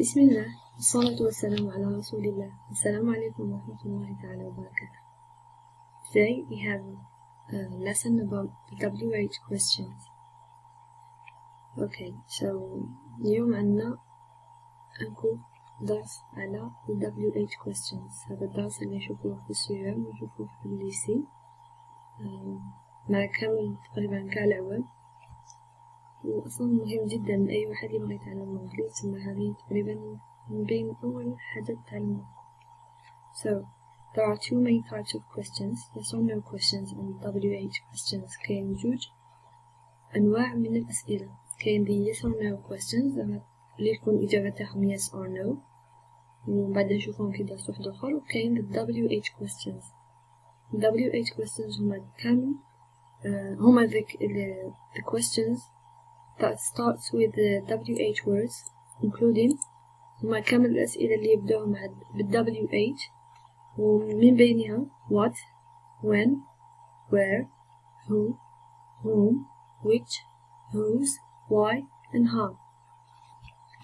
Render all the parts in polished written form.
بسم الله والصلاة والسلام على رسول الله. السلام عليكم ورحمة الله تعالى وبركاته. Today we have a lesson about the WH questions. Okay, so اليوم عندنا أكو درس على ال WH questions. هذا الدرس اللي نشوفوه في السيرة ونشوفوه في الليسي مع كامل تقريبا كالأول، وأصلا مهم جدا أي واحد يبغى يتعلم الإنجليزي، ثم هذه تقريبا من بين أول حاجة تتعلمها. So there are two main types of questions, yes or no questions and WH questions. كاين جوج أنواع من الأسئلة، كاين the yes or no questions اللي يكون إجابتهم yes or no وبعد نشوفهم في درس واحد آخر، وكاين the WH questions. WH questions هما كامل هما the questions that starts with the WH words including هما كامل الأسئلة اللي يبدأوا بال WH، ومن بينها what, when, where, who, whom, which, whose, why and how.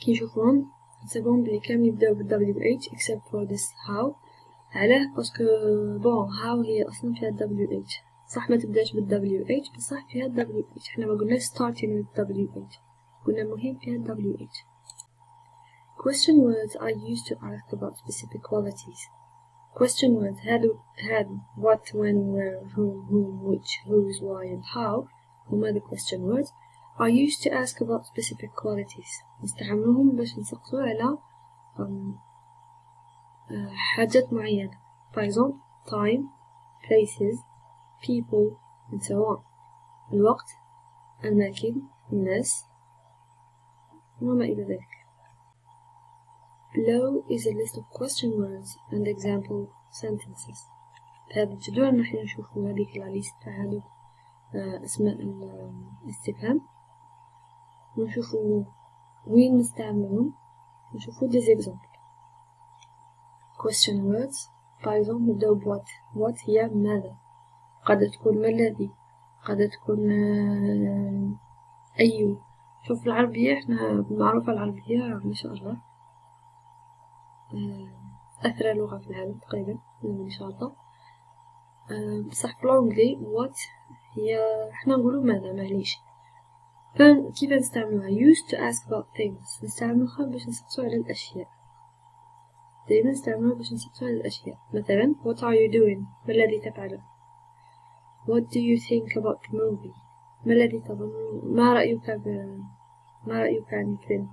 كي نشوفهم نحسبهم بلي كامل يبدأوا بال WH except for this how. علاه باسكو بون how هي أصلا فيها WH، صح ما تبداش بال WH بصح فيها WH. احنا ما قلناش starting with WH، قلنا مهم فيها WH. Question words are used to ask about specific qualities. Question words had what, when, where, whom, which, whose, why and how هما the question words are used to ask about specific qualities. نستعملوهم باش نسقسوا على حاجات معينة. For example, time, places, people and so on. الوقت، الأماكن، الناس وما إلى ذلك. Below is a list of question words and example sentences. هذا الجدول نحن نشوفوا هذيك العليست هذو اسماء الاستفهام، ونشوفوا وين نستعملهم، نشوفوا des exemples. Question words for example نبدأ ب what هي ماذا، قد تكون ما الذي، قد تكون أي. شوف العربية احنا معروفة العربية ما شاء الله أثرى لغة في العالم تقريبا من شاطئ، بصح في الانجلي what هي احنا نقولوا ماذا معليش. كيف نستعملوها used to ask about things، نستعملوها باش نسقسوا على الأشياء. دايما نستعملوها باش نسقسوا على الأشياء. مثلا what are you doing، ما الذي تفعله. what do you think about the movie، ما الذي تظن، ما رأيك عن الفيلم.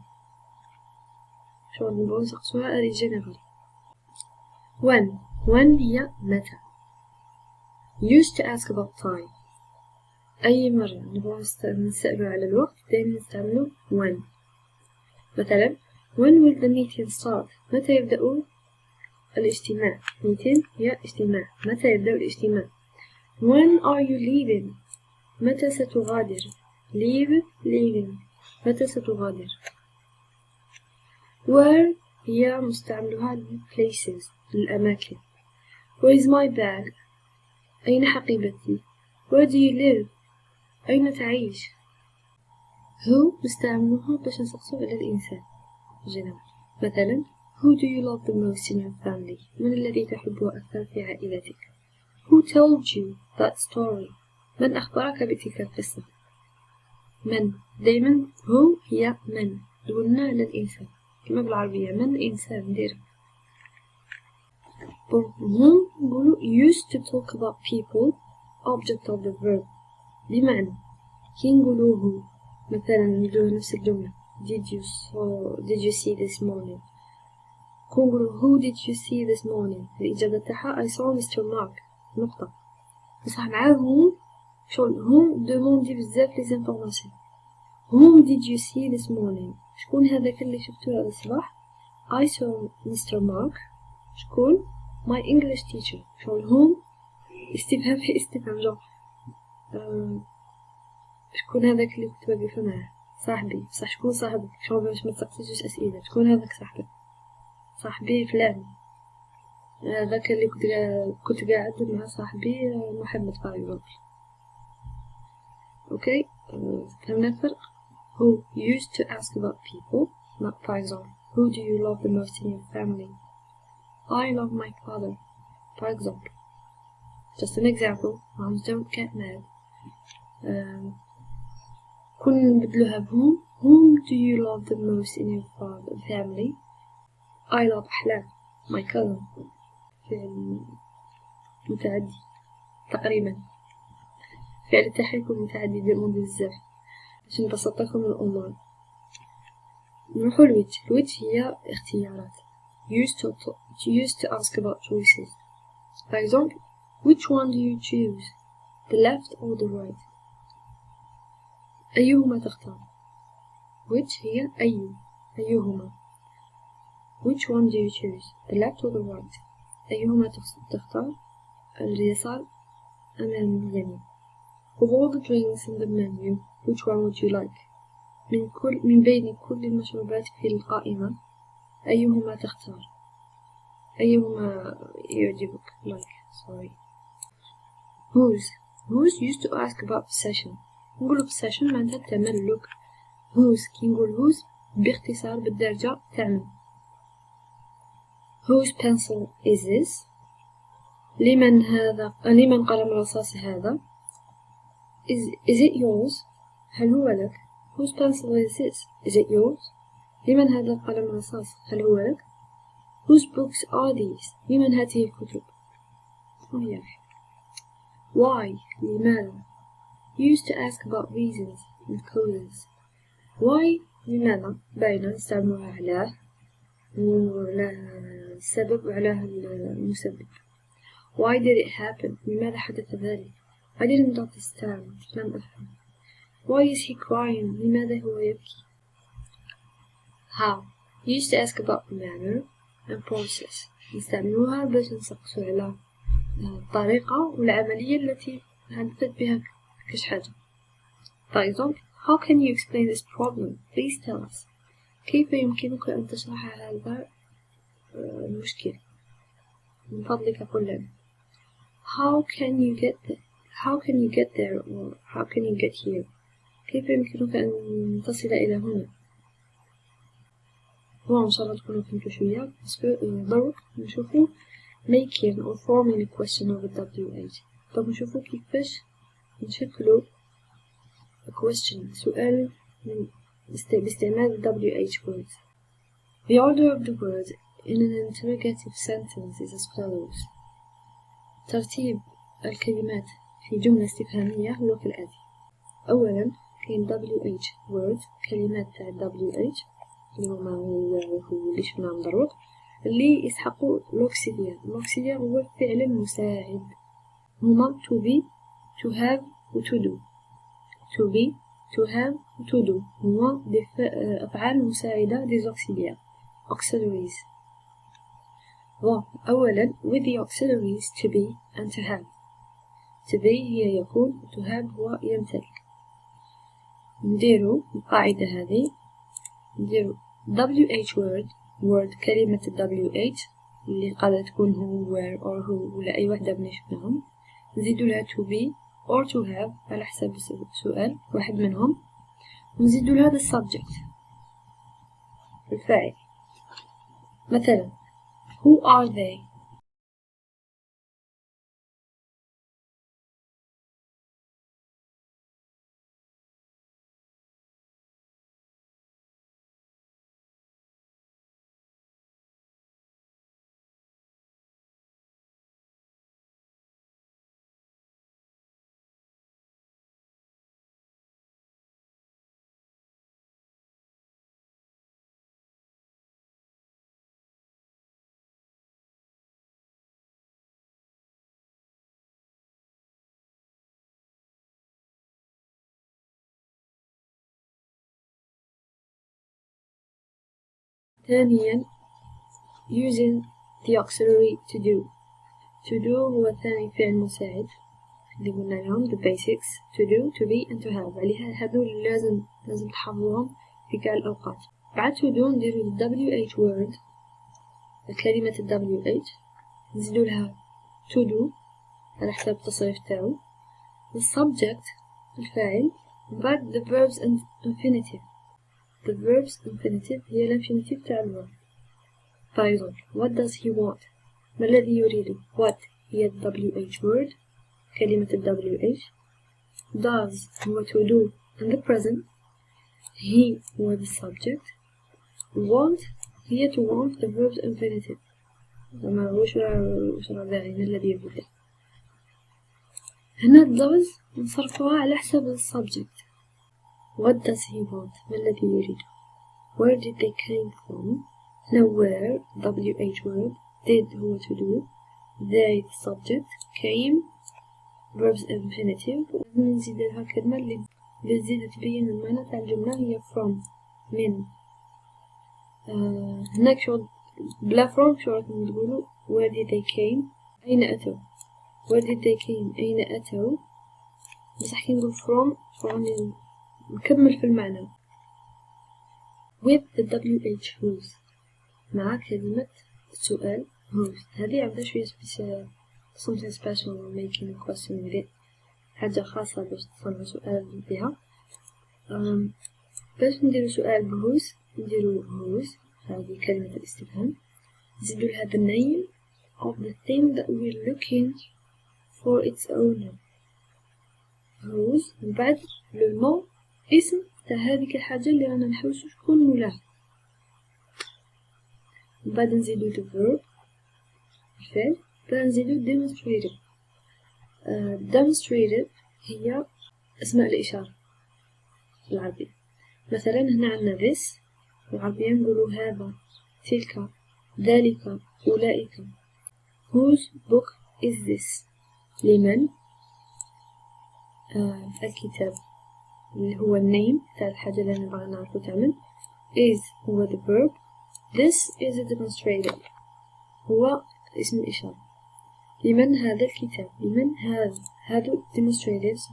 شو نبغوا نسقسوها هذه general. when هي متى. used to ask about time، أي مرة نبغوا نسألوا على الوقت دايما نستعملوا when. مثلا when will the meeting start، متى يبدأ الاجتماع. meeting هي اجتماع، متى يبدأ الاجتماع. when are you leaving، متى ستغادر. leaving متى ستغادر. where هي مستعملها places الأماكن. where is my bag، أين حقيبتي. where do you live، أين تعيش. who نستعملها باش نسقسوا على الإنسان جنرال. مثلا who do you love the most in your family، من الذي تحبه أكثر في عائلتك. who told you that story، من أخبرك بتلك القصة. من دايما who هي من دولنا على الإنسان كما بالعربية من إنسان دير. هم نقولوا used to talk about people object of the verb، بمعنى كي نقولوا هو مثلا نديروا نفس الجملة did you see this morning، كي نقولوا who did you see this morning الإجابة تاعها I saw Mr. Mark نقطة. بصح معاهم شغل هم دوموندي بزاف لي زانفورماسيون. whom did you see this morning، شكون هذاك اللي شفتوه هذا الصباح. I saw Mr. Mark، شكون my English teacher. شغل هم استفهام في استفهام جو شكون هذاك اللي كنت واقفة معاه. صاحبي، بصح شكون صاحبك. شغل باش ما تسقسيش أسئلة شكون هذاك صاحبك. صاحبي فلان، هذاك اللي كنت قاعد مع صاحبي محمد فايسبوك. اوكي فهمنا الفرق. who used to ask about people، for example Who do you love the most in your family? I love my father, for example. Just an example. Moms don't get mad. كنا نبدلوها بهم. Whom do you love the most in your family? I love أحلام, my cousin. فعل متعدي تقريبا. فعل التحريك متعدي بالماضي بزاف باش نبسط لكم الأمور. نروحو لويتش. الويتش هي اختيارات. used to ask about choices. For example, which one do you choose? The left or the right? أيهما تختار؟ which هي أيهما. Which one do you choose? The left or the right? أيهما تختار؟ اليسار أم اليمين. Of all the drinks in the menu, which one would you like? من بين كل المشروبات في القائمة أيهما تختار؟ أيهما يعجبك؟ Whose used to ask about possession. نقول possession معناتها التملك. whose كي نقول whose باختصار بالدرجة تعمل. Whose pencil is this? لمن قلم الرصاص هذا؟ Is it yours? هل هو لك؟ Whose pencil is this? Is it yours? لمن هذا القلم الرصاص؟ هل هو لك؟ Whose books are these? لمن هذه الكتب؟ Why? لماذا؟ Used to ask about reasons and causes. Why? لماذا؟ باينة نستعملوها علاه وعلاه السبب وعلاه المسبب. Why did it happen? لماذا حدث ذلك؟ I didn't understand. لم أفهم. Why is he crying? لماذا هو يبكي؟ How? Used to ask about the manner and process. نستعملوها باش نسقسو على الطريقة والعملية التي حدثت بها كش حاجة. For example, how can you explain this problem? Please tell us. كيف يمكنك أن تشرح هذا المشكل؟ من فضلك قل لنا. How can you get there or how can you get here? كيف يمكنك أن تصل إلى هنا؟ إن شاء الله تكونوا فهمتوا شوية. بس ضروري نشوفوا making or forming a question over WH. طب نشوفوا كيفاش نشكلوا question سؤال باستعمال WH words. The order of the words in an interrogative sentence is as follows. ترتيب الكلمات في جملة استفهامية هو كالآتي. أولا كاين WH word كلمات تاع WH اللي هما هو اللي شفناهم دروك اللي يسحقوا l'auxiliaire. l'auxiliaire هو الفعل المساعد. هما to be, to have و to do. to be, to have و to do هما أفعال مساعدة des auxiliaires. auxiliaries. أولا with the auxiliaries to be and to have. to be هي يكون و to have هو يمتلك. نديرو القاعدة هذه نديرو WH word كلمة WH اللي قادة تكون هو where or who ولا أي واحدة من شفناهم. نزيدو لها to be or to have على حسب السؤال واحد منهم. ونزيدو لها the subject الفاعل. مثلا who are they? ثانيا using the auxiliary to do. to do هو ثاني فعل مساعد اللي قلنا لهم the basics to do, to be and to have. عليها هذول لازم تحفظوهم في كل الأوقات. بعد to do نديرو WH word كلمة WH نزيدو لها to do على حساب التصريف تاعو the subject الفاعل. بعد the verbs and infinitive. the verb's infinitive هي الانفينيتيف تاع الverb. فايضا what does he want؟ ما الذي يريده؟ what هي WH word كلمة WH. does هو to do in the present. he هو the subject. want هي to want the verb's infinitive. ما هوش داعي من الذي يريده. هنا does نصرفها على حسب subject. what does he want؟ ما الذي يريده؟ where did they came from؟ هنا where WH word. did هو to do. they subject. came verbs infinitive. نزيد لها كلمة اللي تزيد تبين المعنى تاع الجملة هي from من. هناك شغل بلا from شو راكم تقولوا where did they came أين أتوا. where did they came أين أتوا. بصح كي نقول from راني نكمل في المعنى with the WH whose مع كلمة السؤال whose. هذه عندها شوية something special when making a question with it. حاجة خاصة باش تصنع سؤال بها. باش نديرو سؤال بهوز نديرو whose هذه كلمة الاستفهام. نزيدو لها the name of the thing that we're looking for its owner. whose من بعد لو مو اسم تاع هذيك الحاجة اللي رانا نحوسو شكون مولاها. من بعد نزيدو the verb الفعل. بعد نزيدو demonstrated. demonstrated هي اسماء الإشارة في العربية. مثلا هنا عندنا this في العربية نقولو هذا تلك ذلك أولئك. whose book is this؟ لمن الكتاب اللي هو النيم تاع الحاجة اللي نبغى نعرفو تعمل. is هو the verb. this is a demonstrator هو اسم الإشارة. لمن هذا الكتاب؟ لمن هذا demonstrators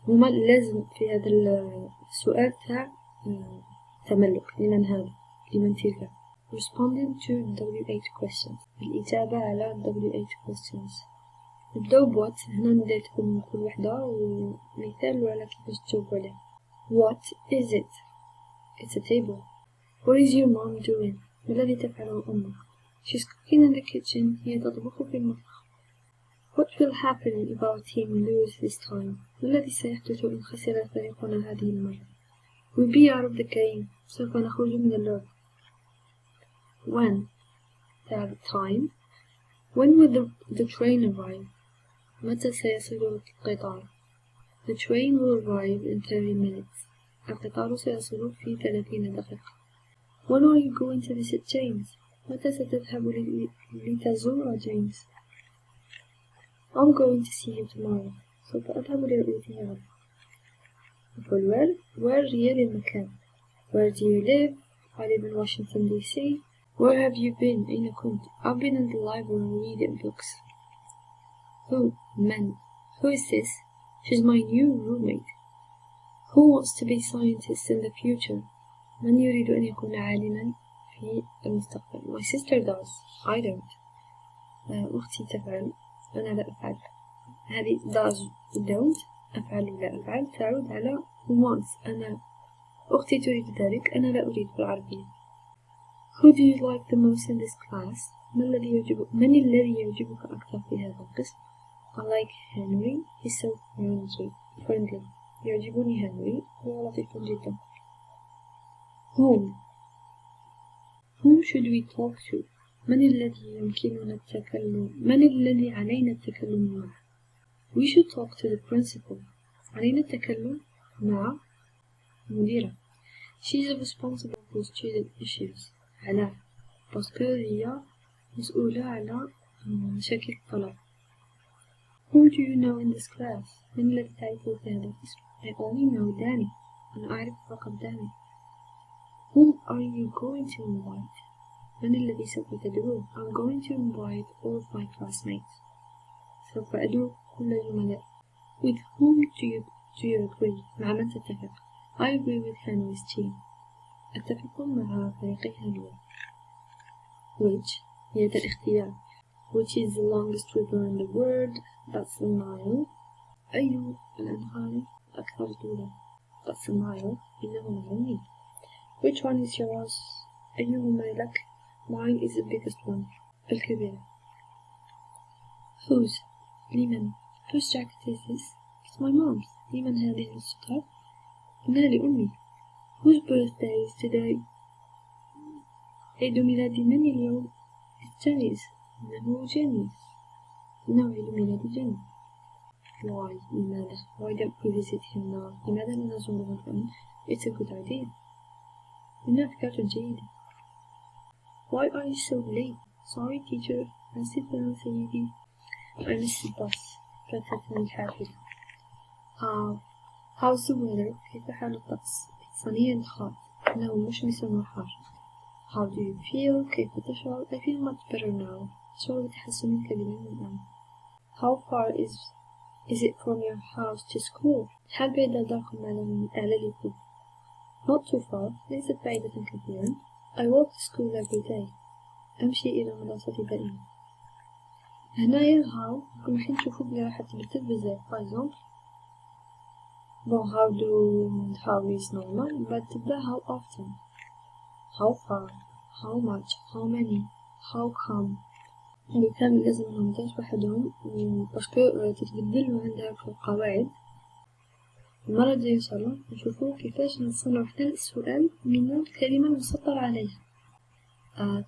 هما اللي لازم في هذا السؤال تاع تملك. لمن هذا لمن تلك. responding to WH questions الإجابة على WH questions. نبداو بوات. هنا نديتكم كل وحدة ومثال على كيفاش تجاوبوا عليه. what is it؟ it's a table. what is your mom doing؟ ما الذي تفعله أمك؟ she's cooking in the kitchen هي تطبخ في المطبخ. what will happen if our team lose this time؟ ما الذي سيحدث إن خسر فريقنا هذه المرة؟ we'll be out of the game سوف نخرج من اللعب. when تاع time. when will the train arrive؟ متى سيصل القطار؟ the train will arrive in 30 minutes القطار سيصل في 30 دقيقة. when are you going to visit James؟ متى ستذهب لتزور جيمس؟ I'm going to see him tomorrow سوف أذهب لرؤيته غدا. where هي للمكان. where do you live؟ I live in Washington DC. where have you been؟ أين كنت؟ I've been in the library reading books. who من. who is this؟ she's my new roommate. who wants to be scientist in the future؟ من يريد أن يكون عالما في المستقبل؟ my sister does I don't. أختي تفعل أنا لا أفعل. هذه does don't أفعل ولا أفعل تعود على wants. أنا أختي تريد ذلك أنا لا أريد في العربية. who do you like the most in this class؟ من الذي يعجبك أكثر في هذا القسم؟ I like Henry he's so friendly. يعجبني هنري هو لطيف جدا. whom should we talk to؟ من الذي يمكننا التكلم؟ من الذي علينا التكلم معه؟ we should talk to the principal علينا التكلم مع المديرة. she's responsible for student issues على باسكو هي مسؤولة على مشاكل الطلاب. who do you know in this class؟ من الذي تعرفه في هذا القسم؟ I only know Danny أنا أعرف فقط داني. whom are you going to invite؟ من الذي سوف تدعوه؟ I'm going to invite all of my classmates سوف أدعو كل زملائي. with whom do you agree؟ مع من تتفق؟ I agree with Henry's team أتفق مع فريق هنري. which هي الاختيار. which is the longest river in the world؟ that's the Nile. أي الأنهار أكثر طولا؟ but smile إنه معلومين. Which one is yours? أيهما لك? Mine is the biggest one. الكبير. Whose? لمن? Whose jacket is this? It's my mom's. لمن هذه الستار؟ إنها لأمي. Whose birthday is today? عيد ميلاد من اليوم؟ It's Jenny's. إنه جيني. إنه عيد ميلاد جيني. Why? لماذا? Why don't we visit him now? لماذا لا نزوره الآن? It's a good idea. إنها فكرة جيدة. Why are you so late? Sorry teacher. آسفة سيدي. I missed the bus. فاتتني الحافلة. How's the weather? كيف حال الطقس? It's sunny and hot. إنه مشمس وحار. How do you feel? كيف تشعر? I feel much better now. أشعر بتحسن كبير الآن. How far is it from your house to school? هل بعيدة داركم على الكل؟ Not too far. ليست بعيدة كثيرا. I walk to school every day. أمشي إلى مدرستي دائما. هنايا how راح نشوفوا بلي راح تبدل بزاف. For example, bon how is normal, but تبدا how often, how far, how much, how many, how come. لو كان لازم نمتاز وحدهم باسكو تتبدل وعندها في القواعد. المرة الجاية إن شاء الله نشوفوا كيفاش نصنع حتى السؤال من الكلمة المسطر عليها.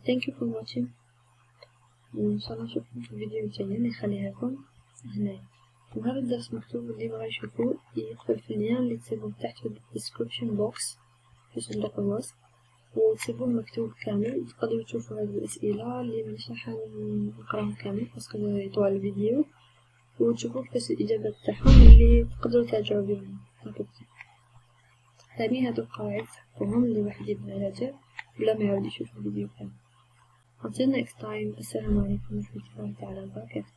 Thank you for watching. وإن شاء الله نشوفكم في الفيديو الجاي نخليها لكم هنا. وهذا الدرس مكتوب اللي بغا يشوفوه يدخل في اللين اللي تسيبوه تحت في الديسكريبشن بوكس في صندوق الوصف وتسيبوه مكتوب كامل. تقدروا تشوفوا هذه الأسئلة اللي مانيش راح نقراهم كامل باسكو يطول الفيديو وتشوفوا كيفاش الإجابات تاعهم اللي تقدروا ترجعوا بهم هكذا. ثاني هادو القواعد تحفظوهم اللي واحد يبغي يراجع بلا ما يعاود يشوف الفيديو كامل. Until next time, السلام عليكم ورحمة الله تعالى وبركاته.